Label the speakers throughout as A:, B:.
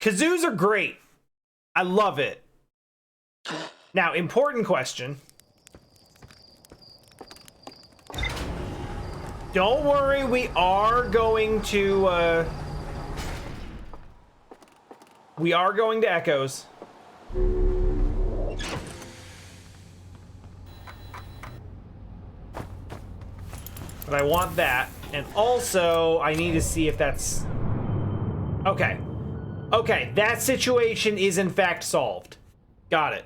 A: Kazoos are great. I love it. Now, important question. Don't worry, we are going to Echoes. But I want that. And also, I need to see if that's... Okay. Okay, that situation is in fact solved. Got it.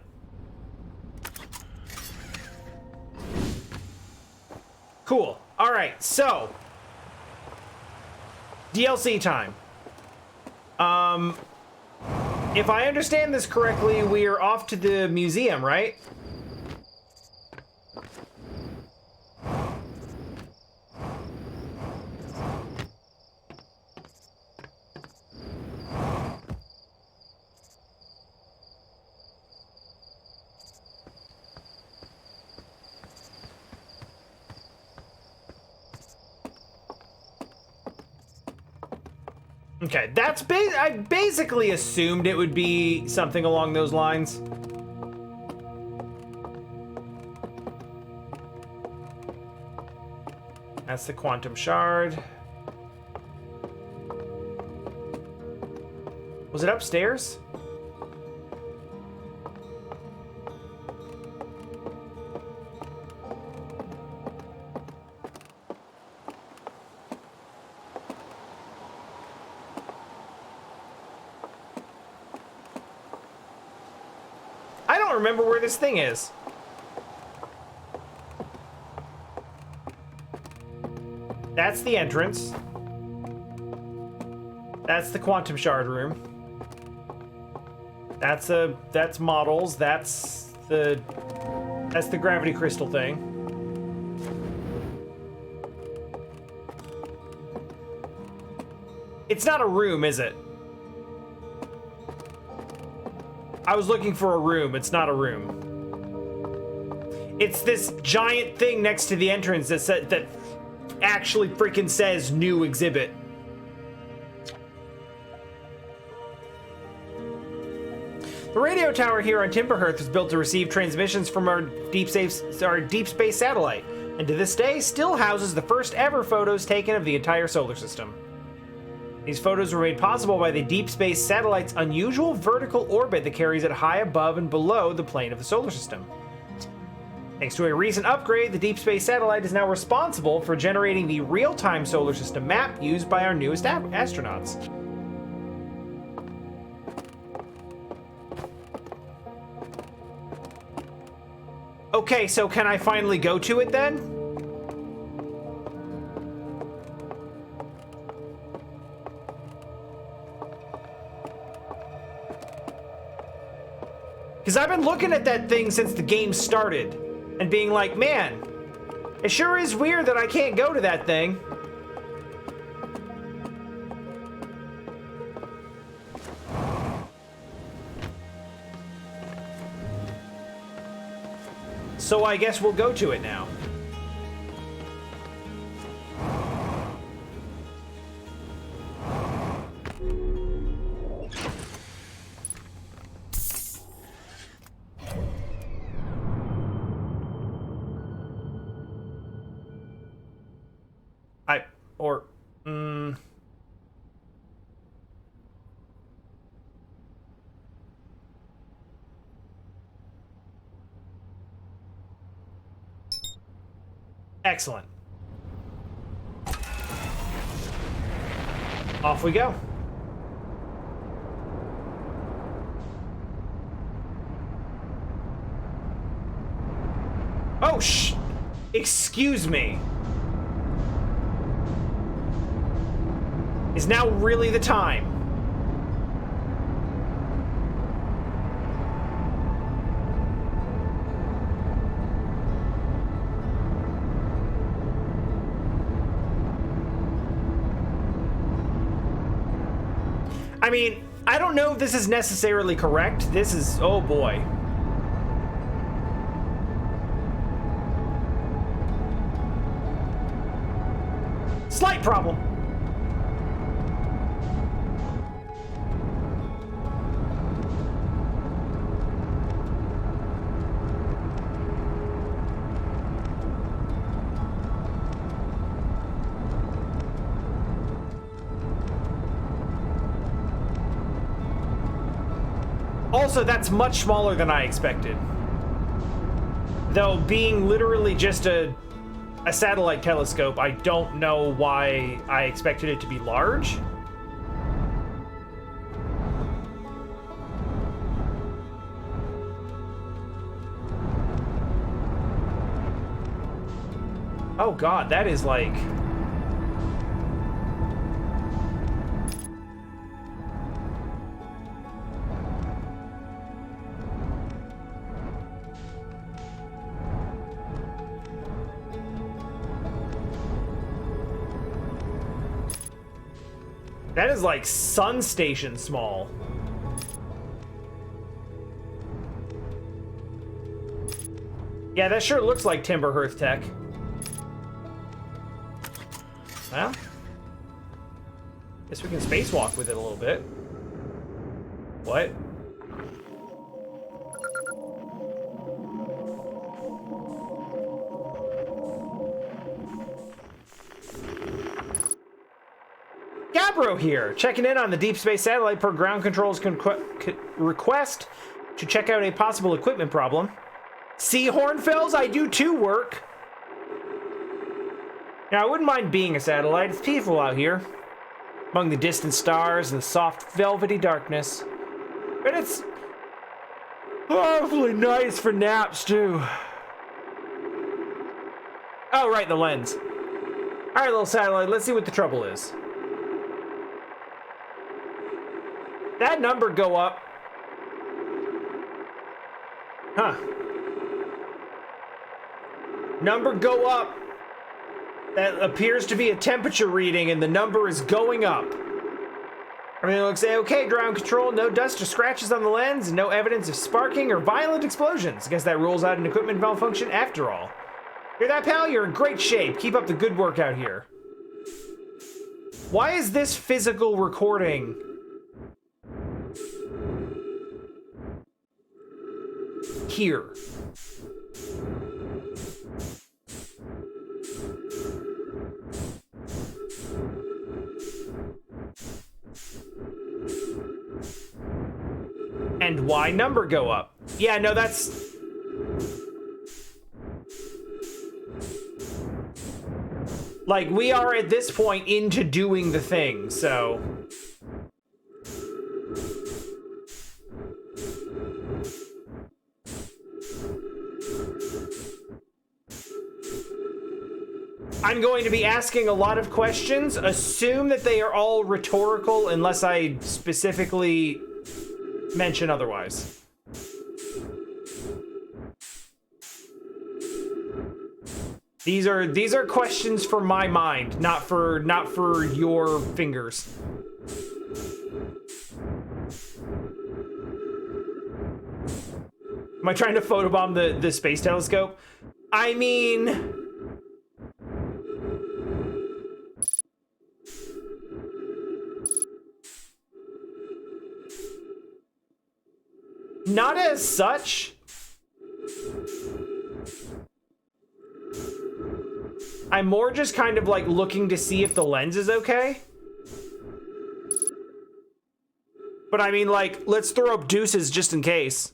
A: Cool. All right, so DLC time. If I understand this correctly, we are off to the museum, right? Okay, that's I basically assumed it would be something along those lines. That's the quantum shard. Was it upstairs? I don't remember where this thing is. That's the entrance. That's the quantum shard room. That's models. That's the gravity crystal thing. It's not a room, is it? I was looking for a room. It's not a room. It's this giant thing next to the entrance that actually freaking says new exhibit. The radio tower here on Timberhearth was built to receive transmissions from our deep space satellite, and to this day still houses the first ever photos taken of the entire solar system. These photos were made possible by the deep space satellite's unusual vertical orbit that carries it high above and below the plane of the solar system. Thanks to a recent upgrade, the deep space satellite is now responsible for generating the real-time solar system map used by our newest astronauts. Okay, so can I finally go to it then? Because I've been looking at that thing since the game started and being like, man, it sure is weird that I can't go to that thing. So I guess we'll go to it now. Excellent. Off we go. Oh, excuse me. Is now really the time? I mean, I don't know if this is necessarily correct. This is, oh boy. Slight problem. Also, that's much smaller than I expected. Though, being literally just a satellite telescope, I don't know why I expected it to be large. Oh god, that is like... That is like sun station small. Yeah, that sure looks like Timber Hearth tech. Well, guess we can spacewalk with it a little bit. What? Gabro here, checking in on the deep space satellite per ground control's request to check out a possible equipment problem. See, Hornfells, I do too work. Now, I wouldn't mind being a satellite. It's peaceful out here, among the distant stars and the soft, velvety darkness. But it's awfully nice for naps, too. Oh, right, the lens. All right, little satellite, let's see what the trouble is. That number go up. Huh. Number go up. That appears to be a temperature reading, and the number is going up. Everything looks okay, ground control, no dust or scratches on the lens, and no evidence of sparking or violent explosions. I guess that rules out an equipment malfunction after all. Hear that, pal? You're in great shape. Keep up the good work out here. Why is this physical recording here? And why number go up? Yeah, no, that's... Like, we are at this point into doing the thing, so... I'm going to be asking a lot of questions. Assume that they are all rhetorical unless I specifically mention otherwise. These are questions for my mind, not for your fingers. Am I trying to photobomb the space telescope? I mean, not as such. I'm more just kind of like looking to see if the lens is okay. But I mean, like, let's throw up deuces just in case.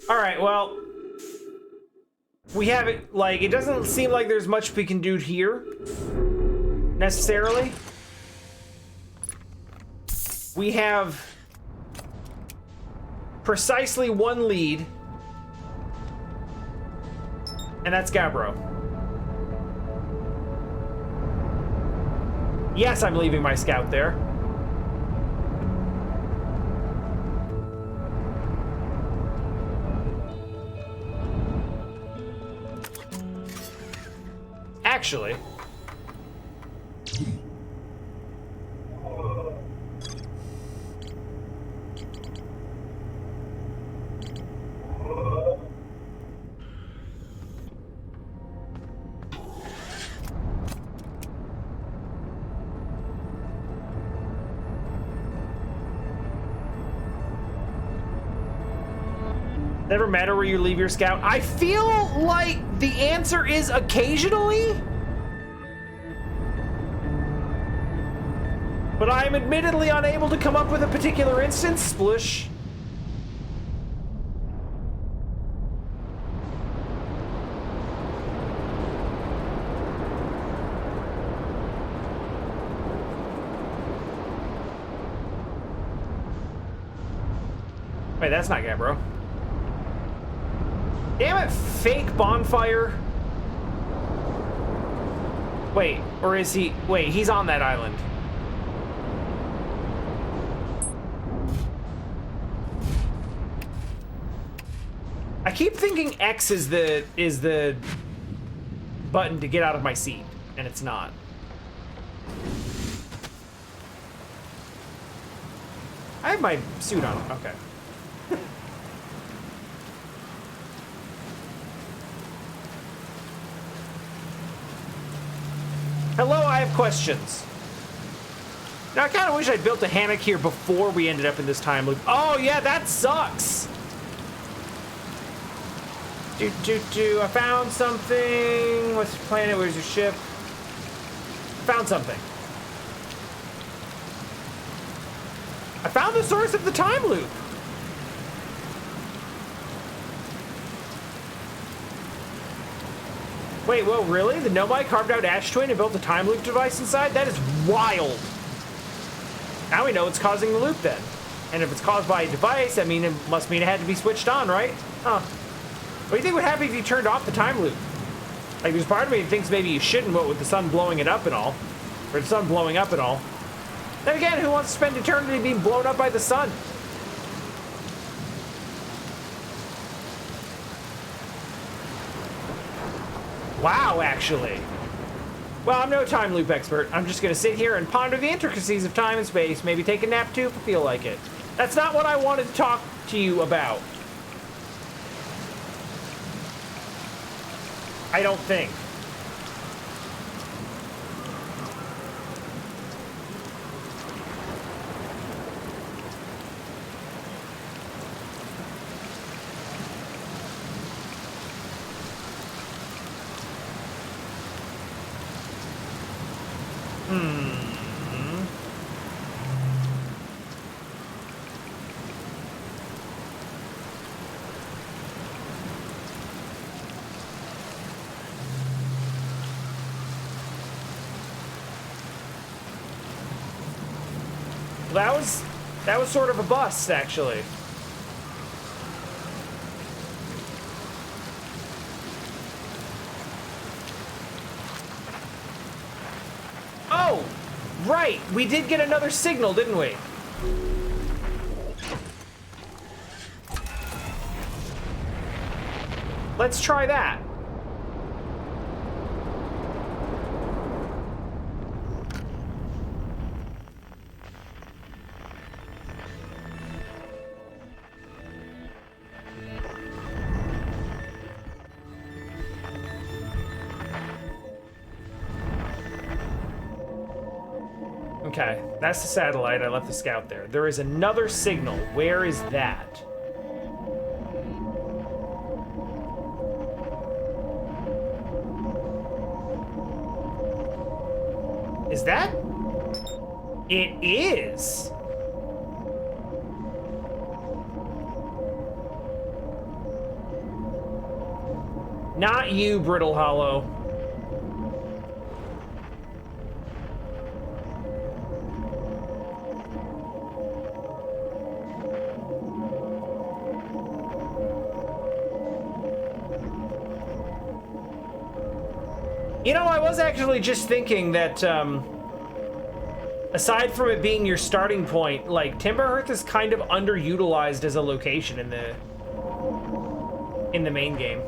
A: All right, well, we have it, like, it doesn't seem like there's much we can do here, necessarily. We have precisely one lead, and that's Gabbro. Yes, I'm leaving my scout there. Actually, Never matter where you leave your scout. I feel like the answer is occasionally. But I am admittedly unable to come up with a particular instance. Splish. Wait, that's not Gabbro. Damn it, fake bonfire. Wait, or is he? Wait, he's on that island. I keep thinking X is the button to get out of my seat, and it's not. I have my suit on. Okay. Hello, I have questions. Now, I kind of wish I'd built a hammock here before we ended up in this time loop. Oh, yeah, that sucks. I found something. What's your planet? Where's your ship? Found something. I found the source of the time loop. Wait, whoa, really? The Nomai carved out Ash Twin and built a time loop device inside? That is wild. Now we know what's causing the loop then. And if it's caused by a device, that must mean it had to be switched on, right? Huh. What do you think would happen if you turned off the time loop? Like, there's part of me that thinks maybe you shouldn't, what with the sun blowing it up and all. Or the sun blowing up and all. Then again, who wants to spend eternity being blown up by the sun? Wow, actually. Well, I'm no time loop expert. I'm just gonna sit here and ponder the intricacies of time and space, maybe take a nap too if I feel like it. That's not what I wanted to talk to you about. I don't think. That was sort of a bust, actually. Oh, right. We did get another signal, didn't we? Let's try that. Okay, that's the satellite. I left the scout there. There is another signal. Where is that? Is that? It is. Not you, Brittle Hollow. You know, I was actually just thinking that, aside from it being your starting point, like, Timberhearth is kind of underutilized as a location in the main game,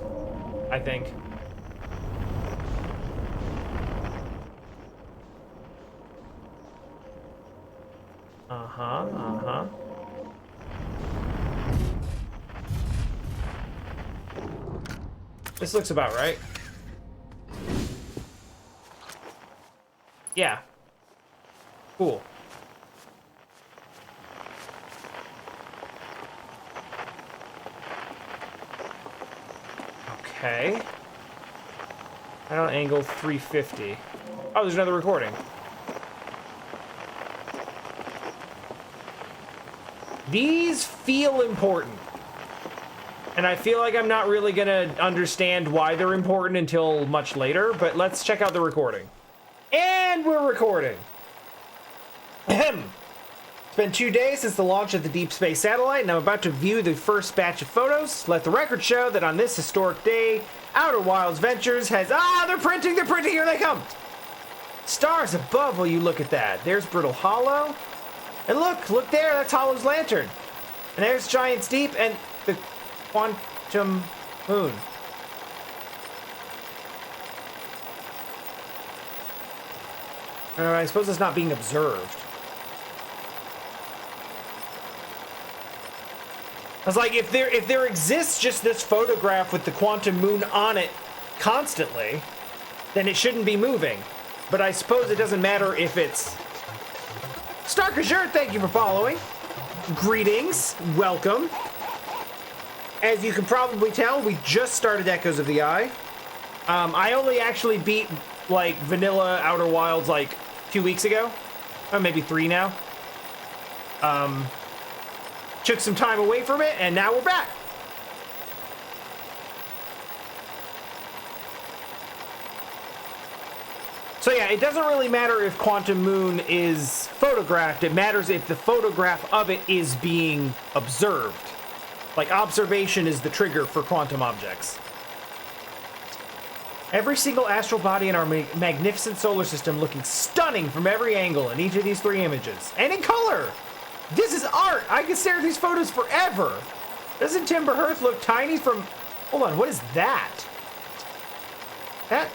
A: I think. This looks about right. Yeah. Cool. Okay. I don't angle 350. Oh, there's another recording. These feel important. And I feel like I'm not really gonna understand why they're important until much later, but let's check out the recording. And we're recording. Ahem. It's been 2 days since the launch of the deep space satellite, and I'm about to view the first batch of photos. Let the record show that on this historic day, Outer Wilds Ventures has... Ah, they're printing, here they come! Stars above, will you look at that. There's Brittle Hollow. And look there, that's Hollow's lantern. And there's Giant's Deep and the Quantum Moon. I suppose it's not being observed. I was like, if there exists just this photograph with the quantum moon on it constantly, then it shouldn't be moving. But I suppose it doesn't matter if it's... Stark Azure, thank you for following. Greetings, welcome. As you can probably tell, we just started Echoes of the Eye. I only actually beat, like, vanilla Outer Wilds, like, 2 weeks ago. Or maybe 3 now. Took some time away from it, and now we're back. So yeah, it doesn't really matter if Quantum Moon is photographed. It matters if the photograph of it is being observed. Like, observation is the trigger for quantum objects. Every single astral body in our magnificent solar system looking stunning from every angle in each of these 3 images. And in color! This is art! I can stare at these photos forever! Doesn't Timber Hearth look tiny from... Hold on, what is that? That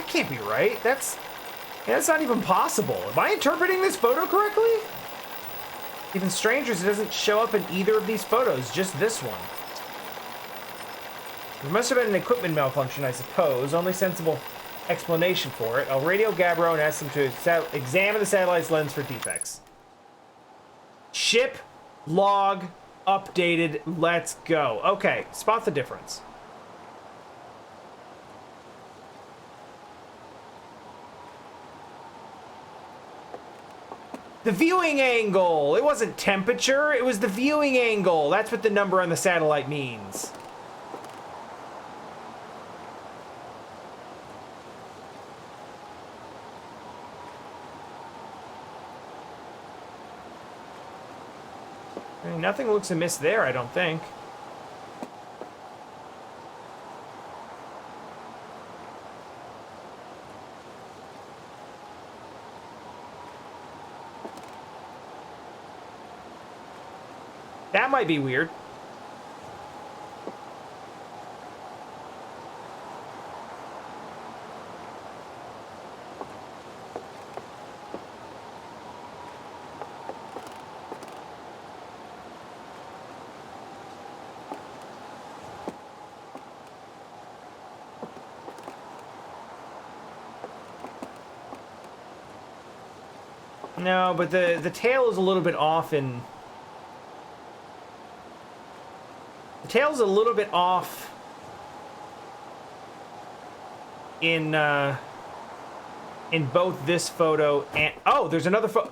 A: can't be right. That's not even possible. Am I interpreting this photo correctly? Even stranger, it doesn't show up in either of these photos, just this one. There must have been an equipment malfunction, I suppose. Only sensible explanation for it. I'll radio Gabbro and ask him to examine the satellite's lens for defects. Ship log updated. Let's go. Okay, spot the difference. The viewing angle. It wasn't temperature, it was the viewing angle. That's what the number on the satellite means. I mean, nothing looks amiss there, I don't think. That might be weird. No, but the tail is a little bit off in... The tail's a little bit off in both this photo and... Oh, there's another photo.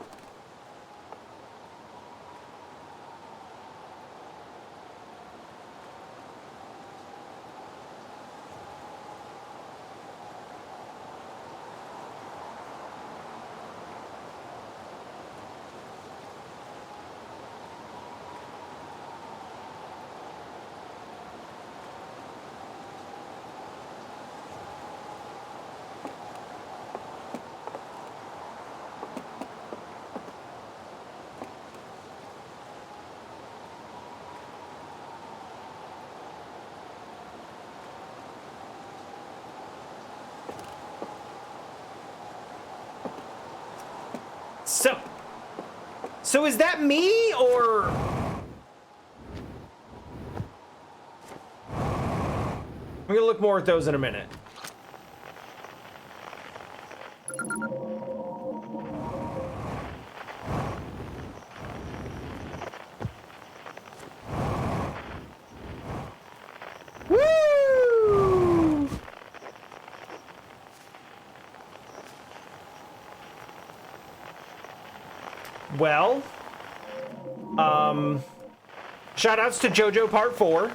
A: So is that me, or... I'm gonna look more at those in a minute. Woo! Well, shoutouts to JoJo Part 4.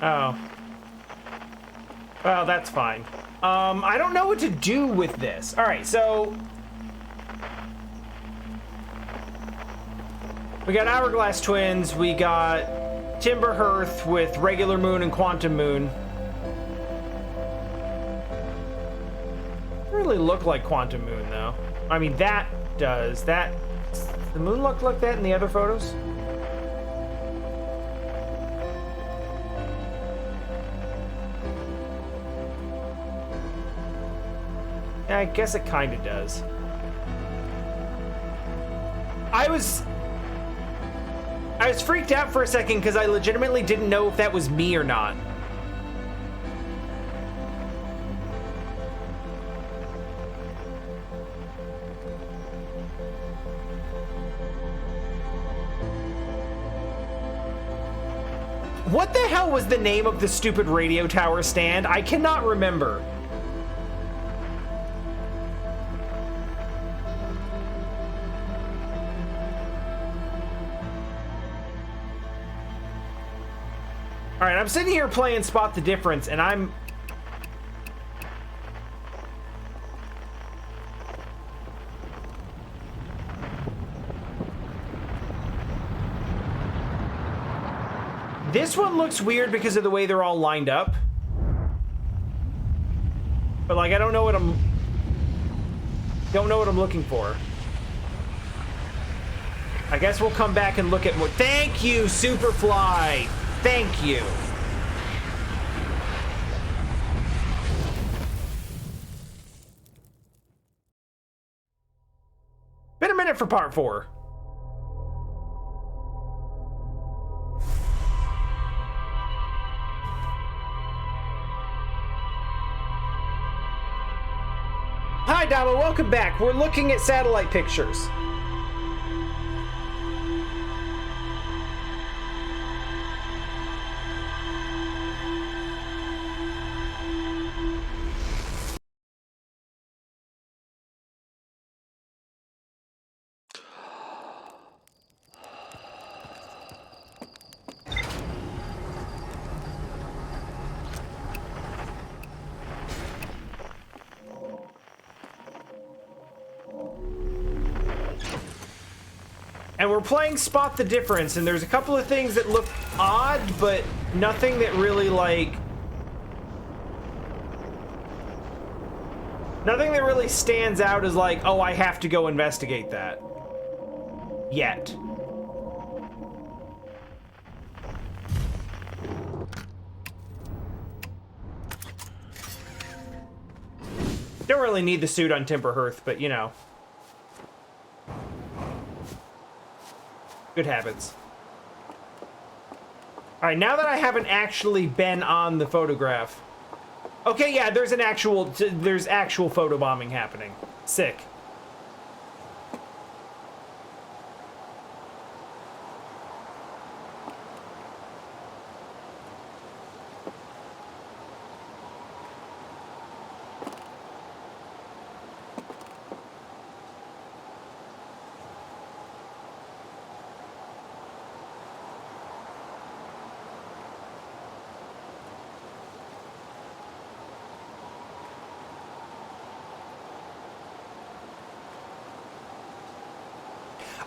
A: Oh. Well, that's fine. I don't know what to do with this. All right, so we got Hourglass Twins, we got Timber Hearth with Regular Moon and Quantum Moon. Doesn't really look like Quantum Moon, though. I mean, that does. Does the moon look like that in the other photos? I guess it kind of does. I was freaked out for a second because I legitimately didn't know if that was me or not. What the hell was the name of the stupid radio tower stand? I cannot remember. All right, I'm sitting here playing Spot the Difference, and I'm... This one looks weird because of the way they're all lined up. But, like, I don't know what I'm looking for. I guess we'll come back and look at more. Thank you, Superfly! Thank you. Been a minute for part 4. Hi, Dama, welcome back. We're looking at satellite pictures. And we're playing Spot the Difference, and there's a couple of things that look odd, but nothing that really, like... Nothing that really stands out as like, oh, I have to go investigate that. Yet. Don't really need the suit on Timber Hearth, but you know. Good habits. Alright, now that I haven't actually been on the photograph. Okay, yeah, there's actual photobombing happening. Sick.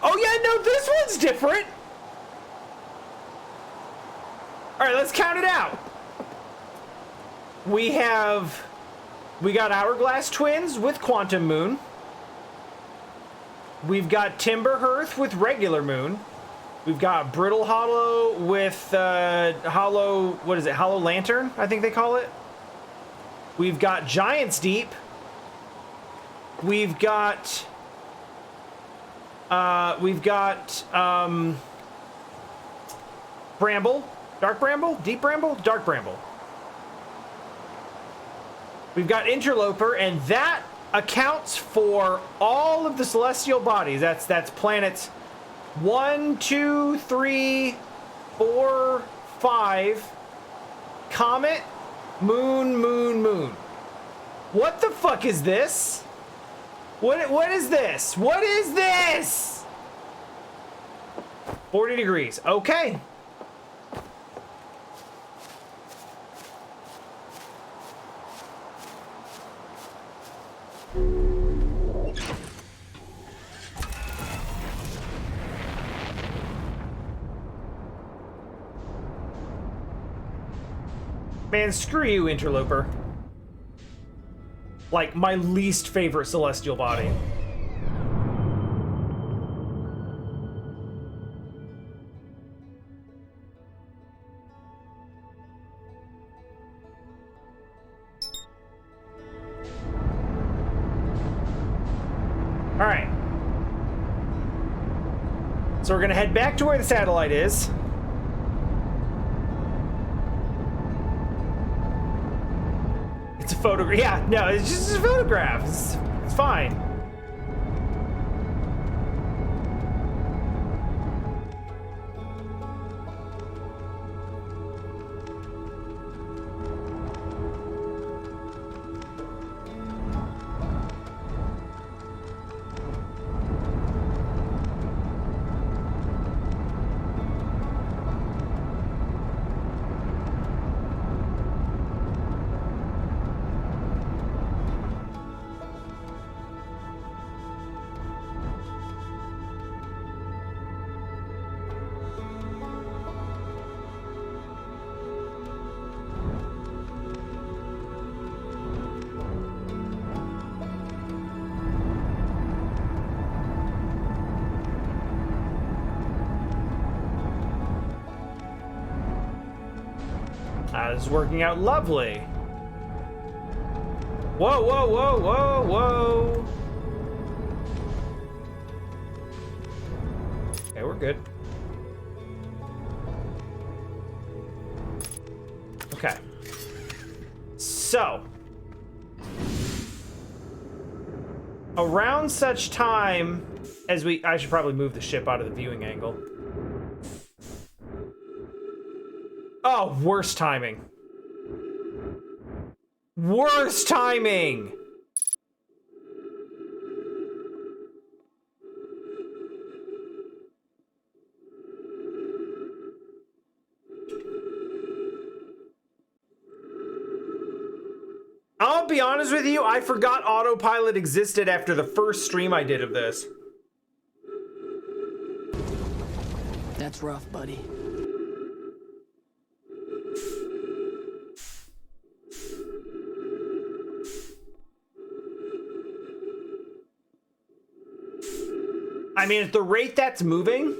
A: Oh yeah, no, this one's different. All right, let's count it out. We got Hourglass Twins with Quantum Moon. We've got Timber Hearth with Regular Moon. We've got Brittle Hollow with Hollow, what is it? Hollow Lantern, I think they call it. We've got Giant's Deep. We've got Bramble, Dark Bramble, Deep Bramble, Dark Bramble. We've got Interloper, and that accounts for all of the celestial bodies. That's planets 1, 2, 3, 4, 5. Comet, moon, moon, moon. What the fuck is this? What is this? What is this? 40 degrees. Okay. Man, screw you, interloper. Like, my least favorite celestial body. Alright. So we're gonna head back to where the satellite is. It's a photograph. Yeah, no, it's just a photograph. It's fine. That is working out lovely. Whoa, whoa, whoa, whoa, whoa. Okay, we're good. Okay. So, around such time as I should probably move the ship out of the viewing angle. Oh, worst timing. Worst timing! I'll be honest with you, I forgot autopilot existed after the first stream I did of this.
B: That's rough, buddy.
A: I mean, at the rate that's moving...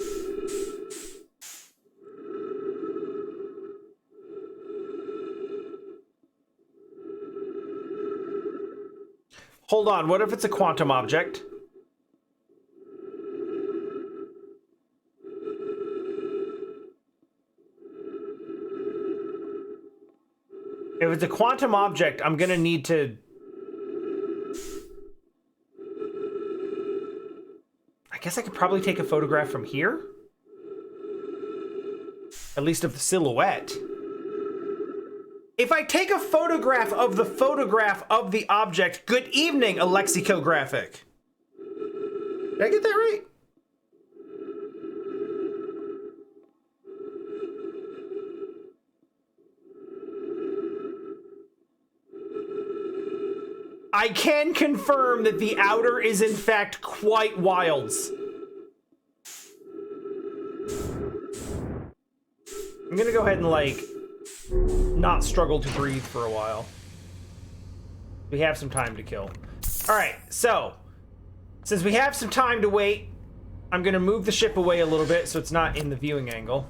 A: Hold on, what if it's a quantum object? If it's a quantum object, I'm gonna need to... I guess I could probably take a photograph from here? At least of the silhouette. If I take a photograph of the object, good evening, Alexicographic. Did I get that right? I can confirm that the outer is in fact quite wilds. I'm gonna go ahead and like not struggle to breathe for a while. We have some time to kill. All right, so since we have some time to wait, I'm gonna move the ship away a little bit so it's not in the viewing angle.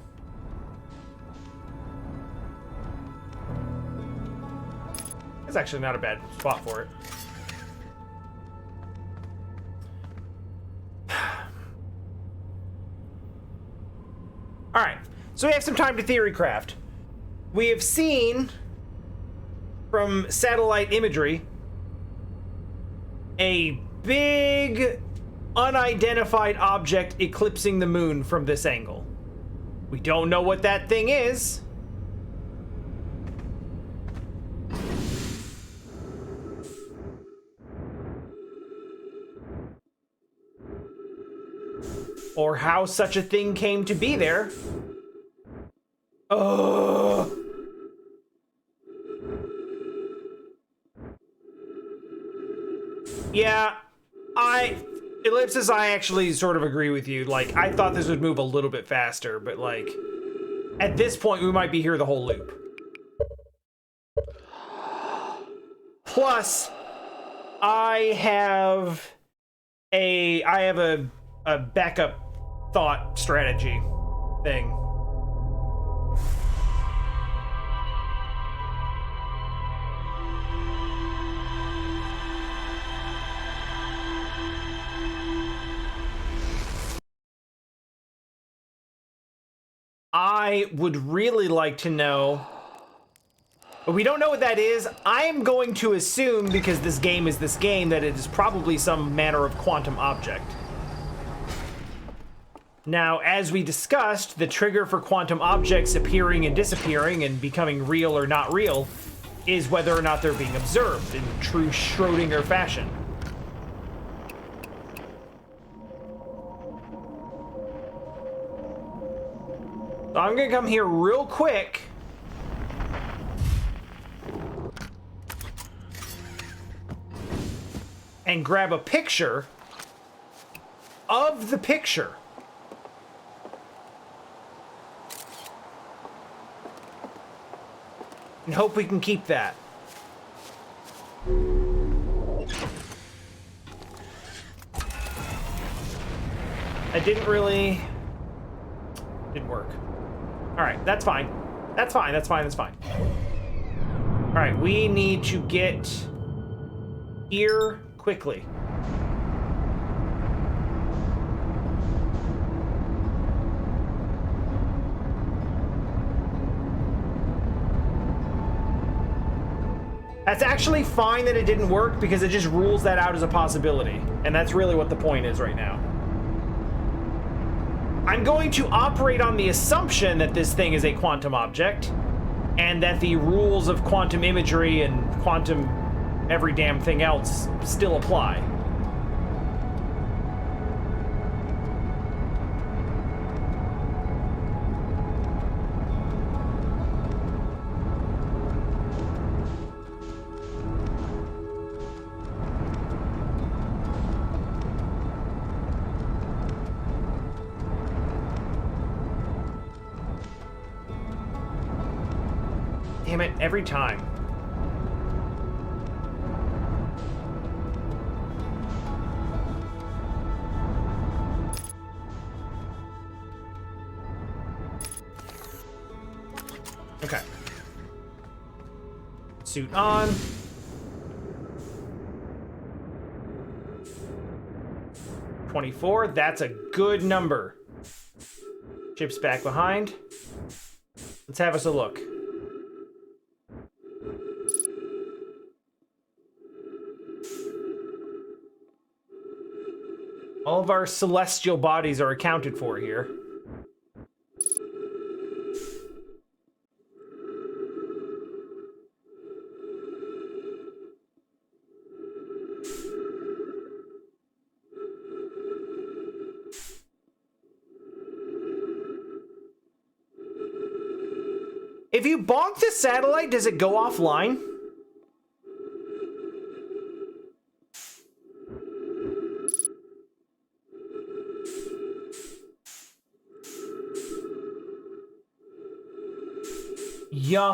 A: It's actually not a bad spot for it. All right, so we have some time to theory craft. We have seen from satellite imagery a big unidentified object eclipsing the moon from this angle. We don't know what that thing is. Or how such a thing came to be there. Ugh. Yeah, Ellipsis, I actually sort of agree with you. Like, I thought this would move a little bit faster, but like, at this point, we might be here the whole loop. Plus, I have a backup thought strategy thing. I would really like to know, but we don't know what that is. I am going to assume, because this game is this game, that it is probably some manner of quantum object. Now, as we discussed, the trigger for quantum objects appearing and disappearing and becoming real or not real is whether or not they're being observed in true Schrödinger fashion. So I'm gonna come here real quick. And grab a picture of the picture. And hope we can keep that. It didn't work. All right, that's fine. That's fine, that's fine, that's fine. All right, we need to get here quickly. That's actually fine that it didn't work, because it just rules that out as a possibility. And that's really what the point is right now. I'm going to operate on the assumption that this thing is a quantum object, and that the rules of quantum imagery and quantum every damn thing else still apply. Damn it, every time. Okay. Suit on. $24, that's a good number. Chips back behind. Let's have us a look. All of our celestial bodies are accounted for here. If you bonk the satellite, does it go offline? Yeah.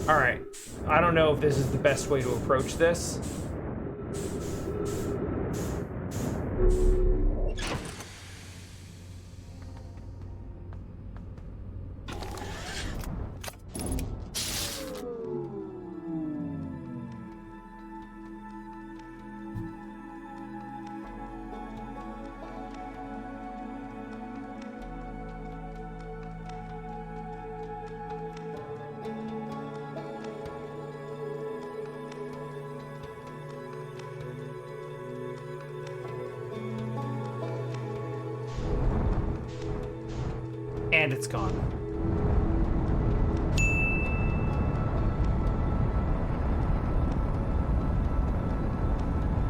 A: All right. I don't know if this is the best way to approach this. And it's gone.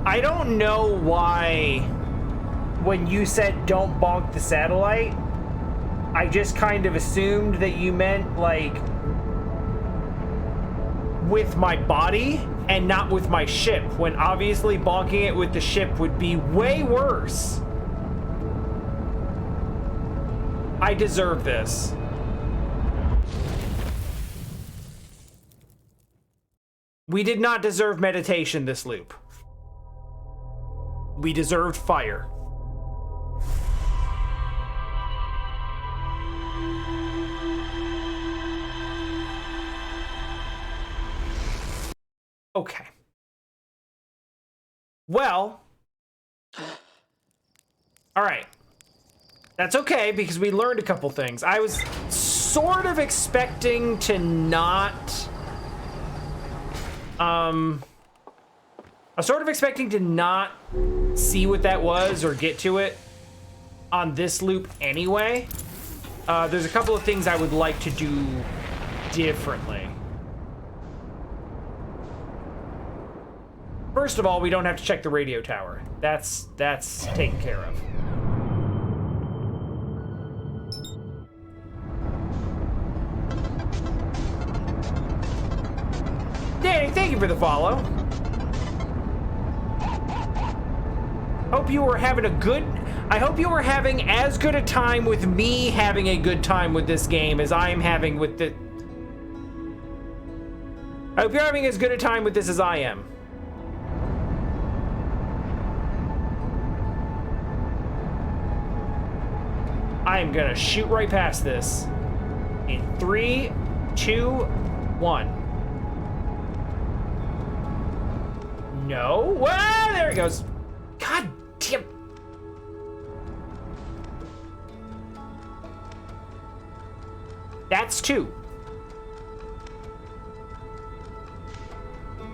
A: I don't know why when you said don't bonk the satellite, I just kind of assumed that you meant like with my body and not with my ship, when obviously bonking it with the ship would be way worse. I deserve this. We did not deserve meditation this loop. We deserved fire. Okay. Well. All right. That's okay, because we learned a couple things. I was sort of expecting to not... I was sort of expecting to not see what that was or get to it on this loop anyway. There's a couple of things I would like to do differently. First of all, we don't have to check the radio tower. That's taken care of. Danny, thank you for the follow. Hope you were having a good... I hope you were having as good a time with me having a good time with this game as I am having with the... I hope you're having as good a time with this as I am. I am gonna shoot right past this. In 3, 2, 1. No. Wow, there it goes. God damn. That's 2.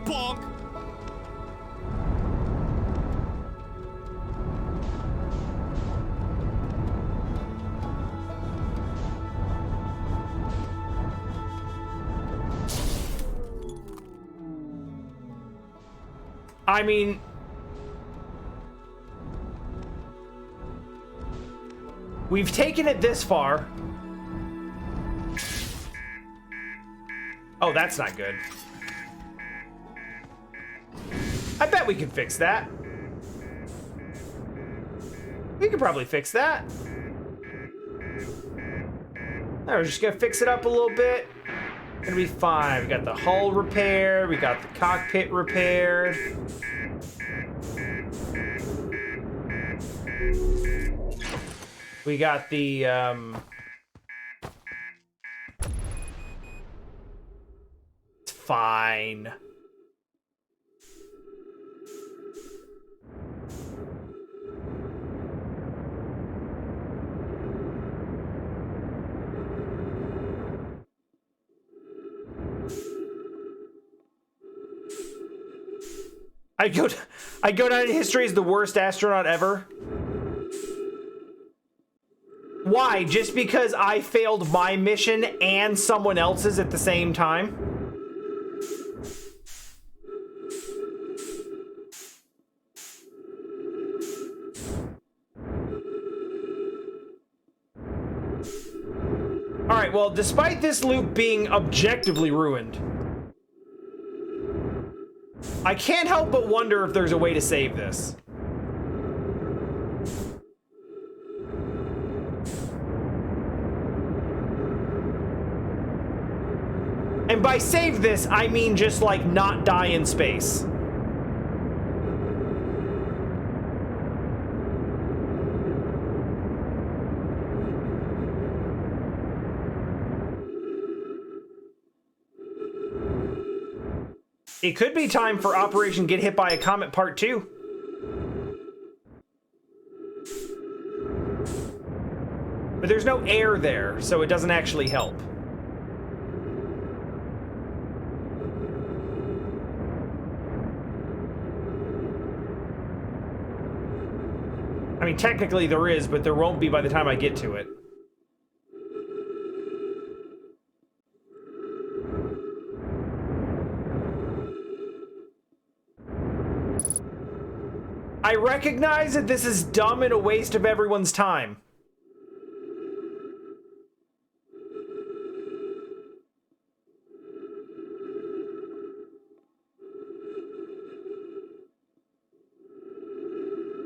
C: Bonk.
A: I mean, we've taken it this far. Oh, that's not good. I bet we can fix that. We could probably fix that. We're just gonna fix it up a little bit. Gonna be fine. We got the hull repaired. We got the cockpit repaired. We got the it's fine. I go down in history as the worst astronaut ever. Why? Just because I failed my mission and someone else's at the same time? Alright, well, despite this loop being objectively ruined, I can't help but wonder if there's a way to save this. And by save this, I mean just like not die in space. It could be time for Operation Get Hit by a Comet Part 2. But there's no air there, so it doesn't actually help. I mean, technically there is, but there won't be by the time I get to it. I recognize that this is dumb and a waste of everyone's time.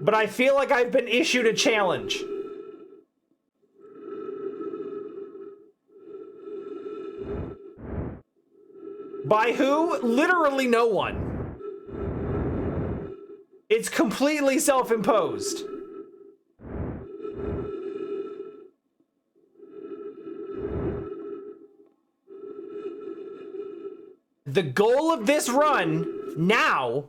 A: But I feel like I've been issued a challenge. By who? Literally no one. It's completely self-imposed. The goal of this run now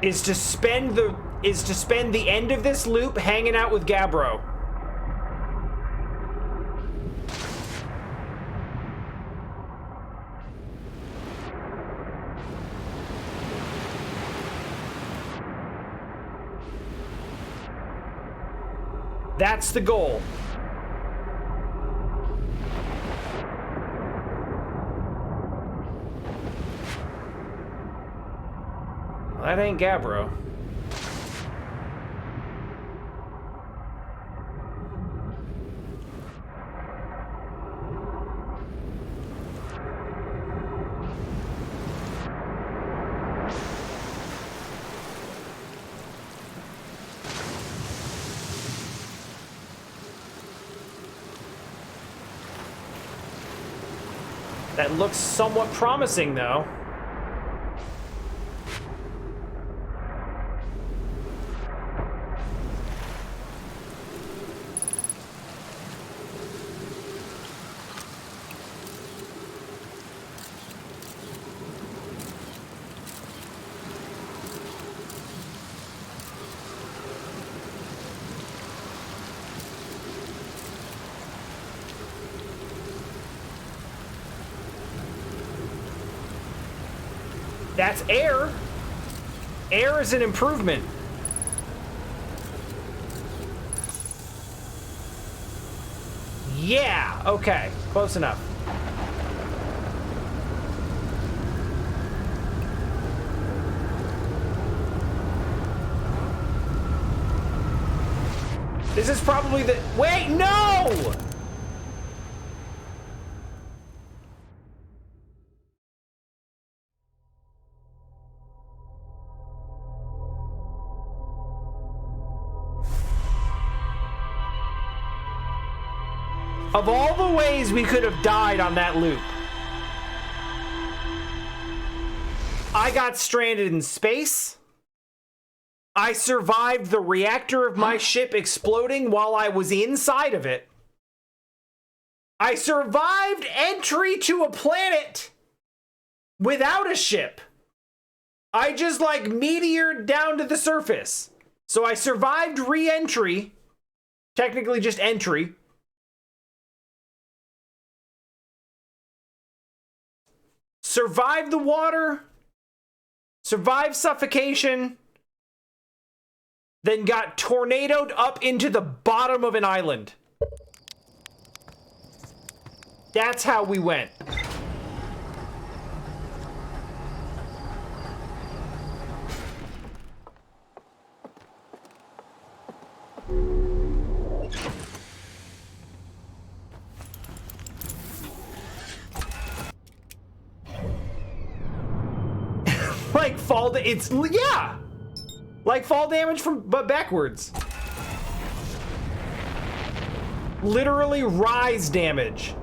A: is to spend the end of this loop hanging out with Gabbro. That's the goal. That ain't Gabbro. That looks somewhat promising, though. That's air. Air is an improvement. Yeah, okay, close enough. This is probably the... Wait, no! Of all the ways we could have died on that loop, I got stranded in space. I survived the reactor of my ship exploding while I was inside of it. I survived entry to a planet without a ship. I just like meteored down to the surface. So I survived re-entry, technically just entry. Survived the water, survived suffocation, then got tornadoed up into the bottom of an island. That's how we went. Like fall, it's, yeah! Like fall damage from, but backwards. Literally rise damage.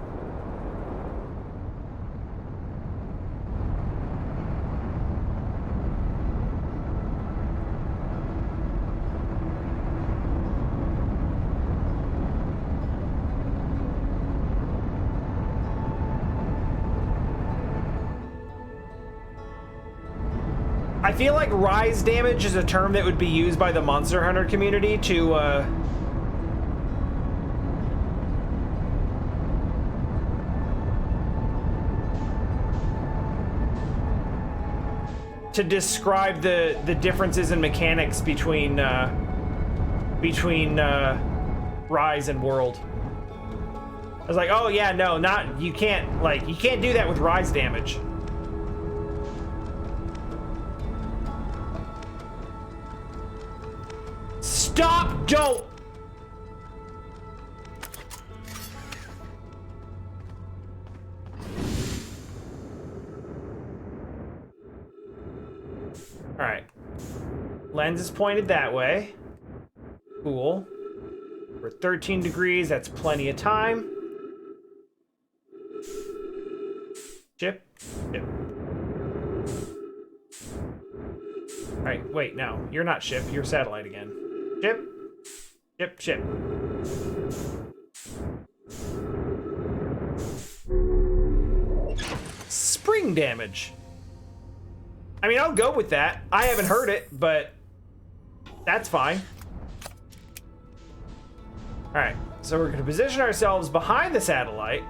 A: I feel like rise damage is a term that would be used by the Monster Hunter community to describe the differences in mechanics between between Rise and World. I was like, oh yeah, no, not, you can't do that with Rise damage. Stop! Don't! Alright. Lens is pointed that way. Cool. We're 13 degrees, that's plenty of time. Chip. Chip. Alright, wait, no. You're not ship, you're satellite again. Chip. Chip, chip. Spring damage. I mean, I'll go with that. I haven't heard it, but that's fine. Alright, so we're going to position ourselves behind the satellite.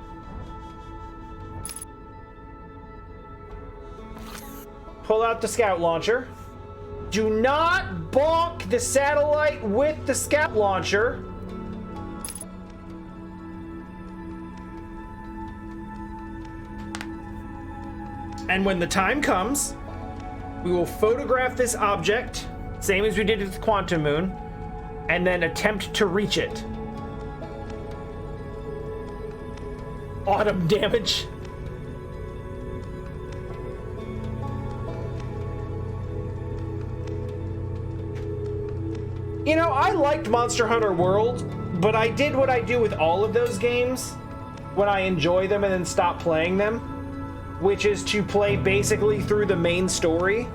A: Pull out the scout launcher. Do not bonk the satellite with the scout launcher. And when the time comes, we will photograph this object, same as we did with the Quantum Moon, and then attempt to reach it. Autumn damage. You know, I liked Monster Hunter World, but I did what I do with all of those games when I enjoy them and then stop playing them, which is to play basically through the main story.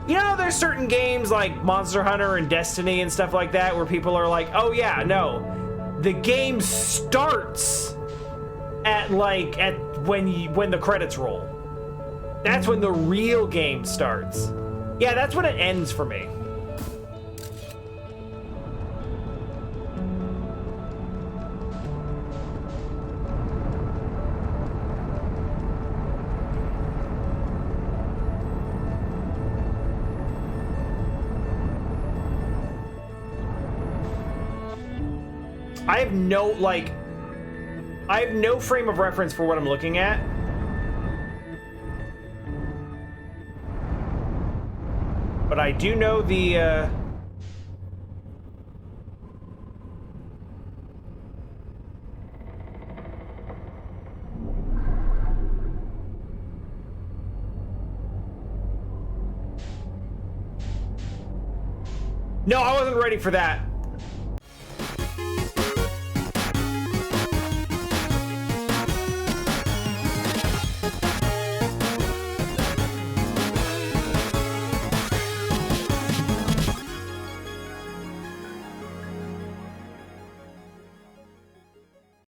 A: You know, there's certain games like Monster Hunter and Destiny and stuff like that where people are like, oh yeah, no, the game starts at when the credits roll. That's when the real game starts. Yeah, that's when it ends for me. I have no frame of reference for what I'm looking at. But I do know the, No, I wasn't ready for that.